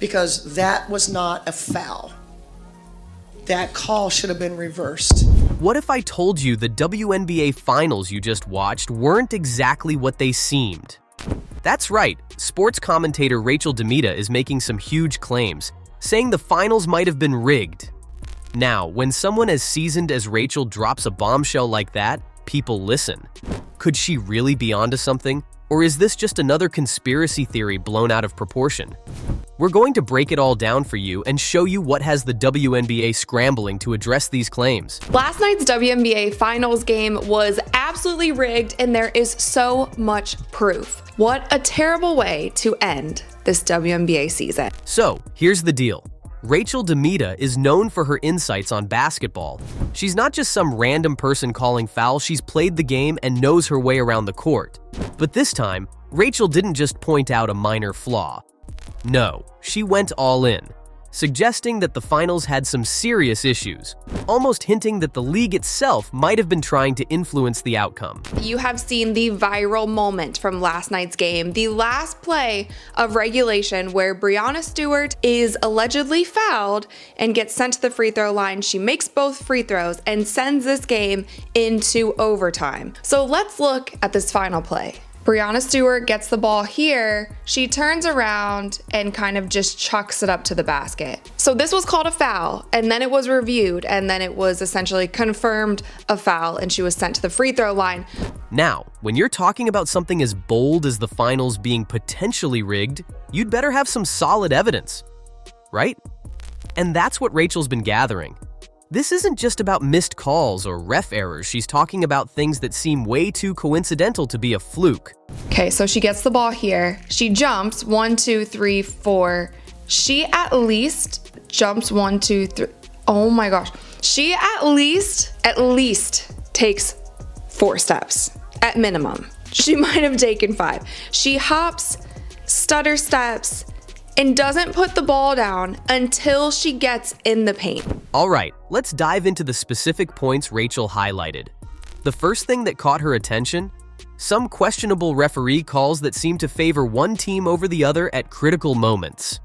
because that was not a foul. That call should have been reversed. What if I told you the WNBA Finals you just watched weren't exactly what they seemed? That's right, sports commentator Rachel DeMita is making some huge claims, saying the finals might have been rigged. Now, when someone as seasoned as Rachel drops a bombshell like that, people listen. Could she really be onto something? Or is this just another conspiracy theory blown out of proportion? We're going to break it all down for you and show you what has the WNBA scrambling to address these claims. Last night's WNBA Finals game was absolutely rigged, and there is so much proof. What a terrible way to end this WNBA season. So, here's the deal. Rachel DeMita is known for her insights on basketball. She's not just some random person calling foul, she's played the game and knows her way around the court. But this time, Rachel didn't just point out a minor flaw. No, she went all in, suggesting that the finals had some serious issues, almost hinting that the league itself might have been trying to influence the outcome. You have seen the viral moment from last night's game, the last play of regulation where Breanna Stewart is allegedly fouled and gets sent to the free throw line. She makes both free throws and sends this game into overtime. So let's look at this final play. Breanna Stewart gets the ball here, she turns around and kind of just chucks it up to the basket. So this was called a foul, and then it was reviewed, and then it was essentially confirmed a foul, and she was sent to the free throw line. Now, when you're talking about something as bold as the finals being potentially rigged, you'd better have some solid evidence, right? And that's what Rachel's been gathering. This isn't just about missed calls or ref errors. She's talking about things that seem way too coincidental to be a fluke. Okay, so she gets the ball here. She jumps 1, 2, 3, 4. She at least jumps 1, 2, 3. Oh my gosh. She at least takes 4 steps at minimum. She might have taken 5. She hops, stutter steps, and doesn't put the ball down until she gets in the paint. All right, let's dive into the specific points Rachel highlighted. The first thing that caught her attention? Some questionable referee calls that seem to favor one team over the other at critical moments.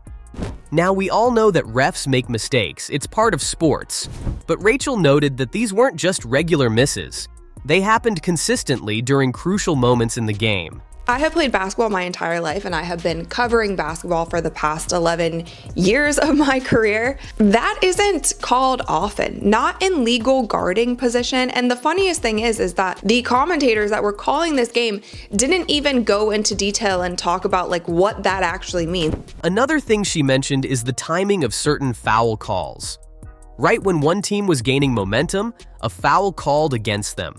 Now, we all know that refs make mistakes, it's part of sports. But Rachel noted that these weren't just regular misses. They happened consistently during crucial moments in the game. I have played basketball my entire life, and I have been covering basketball for the past 11 years of my career. That isn't called often, not in legal guarding position. And the funniest thing is that the commentators that were calling this game didn't even go into detail and talk about like what that actually means. Another thing she mentioned is the timing of certain foul calls. Right when one team was gaining momentum, a foul called against them.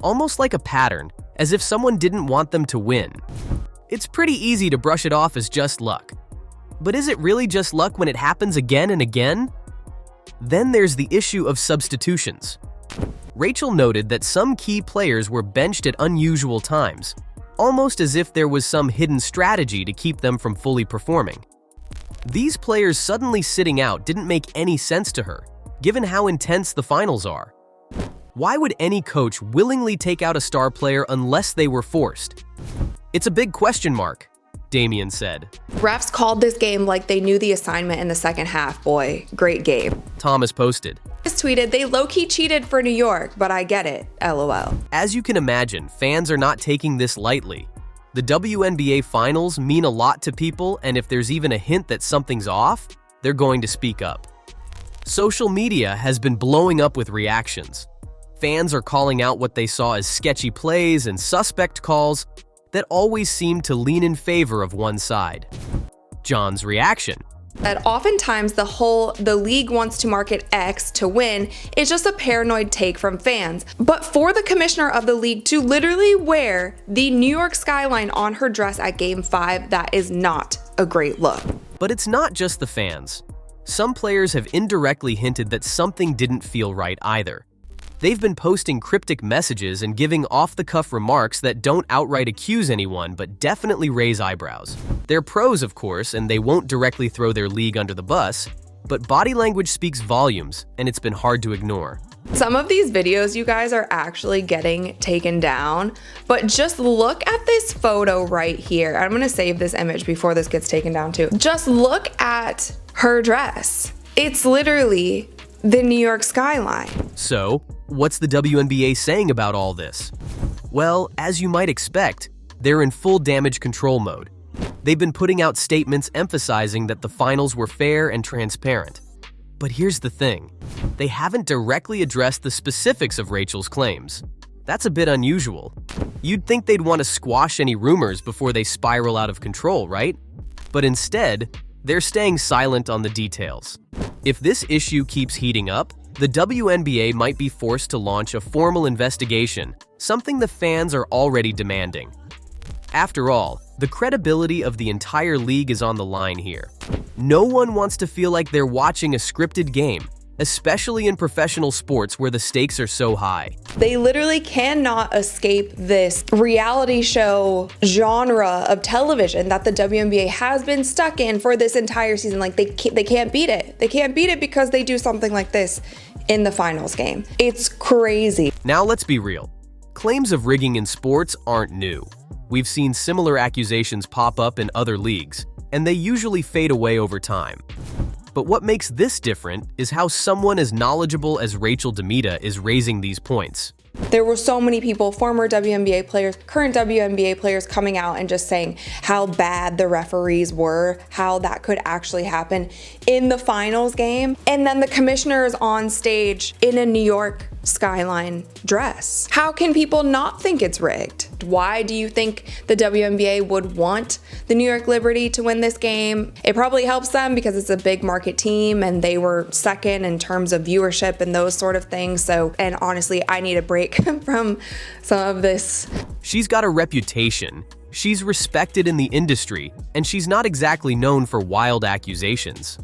Almost like a pattern, as if someone didn't want them to win. It's pretty easy to brush it off as just luck. But is it really just luck when it happens again and again? Then there's the issue of substitutions. Rachel noted that some key players were benched at unusual times, almost as if there was some hidden strategy to keep them from fully performing. These players suddenly sitting out didn't make any sense to her, given how intense the finals are. Why would any coach willingly take out a star player unless they were forced? It's a big question mark, Damian said. Refs called this game like they knew the assignment in the second half. Boy, great game. Thomas posted. Just tweeted, they low-key cheated for New York, but I get it, LOL. As you can imagine, fans are not taking this lightly. The WNBA Finals mean a lot to people, and if there's even a hint that something's off, they're going to speak up. Social media has been blowing up with reactions. Fans are calling out what they saw as sketchy plays and suspect calls that always seem to lean in favor of one side. John's reaction. That oftentimes the league wants to market X to win is just a paranoid take from fans. But for the commissioner of the league to literally wear the New York skyline on her dress at Game 5, that is not a great look. But it's not just the fans. Some players have indirectly hinted that something didn't feel right either. They've been posting cryptic messages and giving off-the-cuff remarks that don't outright accuse anyone but definitely raise eyebrows. They're pros, of course, and they won't directly throw their league under the bus, but body language speaks volumes, and it's been hard to ignore. Some of these videos, you guys, are actually getting taken down, but just look at this photo right here. I'm gonna save this image before this gets taken down too. Just look at her dress. It's literally the New York skyline. So, what's the WNBA saying about all this? Well, as you might expect, they're in full damage control mode. They've been putting out statements emphasizing that the finals were fair and transparent. But here's the thing, they haven't directly addressed the specifics of Rachel's claims. That's a bit unusual. You'd think they'd want to squash any rumors before they spiral out of control, right? But instead, they're staying silent on the details. If this issue keeps heating up, the WNBA might be forced to launch a formal investigation, something the fans are already demanding. After all, the credibility of the entire league is on the line here. No one wants to feel like they're watching a scripted game, especially in professional sports where the stakes are so high. They literally cannot escape this reality show genre of television that the WNBA has been stuck in for this entire season. Like they can't beat it. They can't beat it because they do something like this in the finals game. It's crazy. Now let's be real. Claims of rigging in sports aren't new. We've seen similar accusations pop up in other leagues, and they usually fade away over time. But what makes this different is how someone as knowledgeable as Rachel DeMita is raising these points. There were so many people, former WNBA players, current WNBA players, coming out and just saying how bad the referees were, how that could actually happen in the finals game. And then the commissioner is on stage in a New York skyline dress. How can people not think it's rigged? Why do you think the WNBA would want the New York Liberty to win this game? It probably helps them because it's a big market team and they were second in terms of viewership and those sort of things. So, and honestly, I need a break from some of this. She's got a reputation. She's respected in the industry, and she's not exactly known for wild accusations.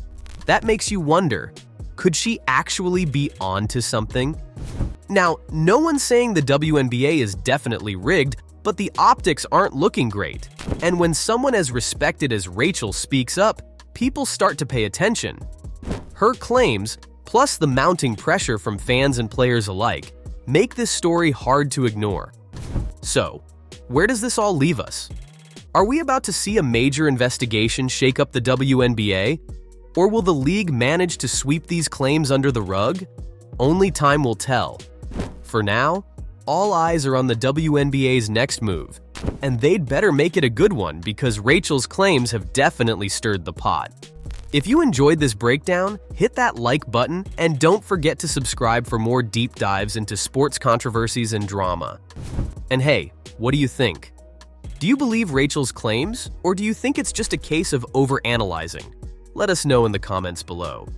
That makes you wonder, could she actually be onto something? Now, no one's saying the WNBA is definitely rigged, but the optics aren't looking great. And when someone as respected as Rachel speaks up, people start to pay attention. Her claims, plus the mounting pressure from fans and players alike, make this story hard to ignore. So, where does this all leave us? Are we about to see a major investigation shake up the WNBA? Or will the league manage to sweep these claims under the rug? Only time will tell. For now, all eyes are on the WNBA's next move, and they'd better make it a good one because Rachel's claims have definitely stirred the pot. If you enjoyed this breakdown, hit that like button and don't forget to subscribe for more deep dives into sports controversies and drama. And hey, what do you think? Do you believe Rachel's claims, or do you think it's just a case of overanalyzing? Let us know in the comments below.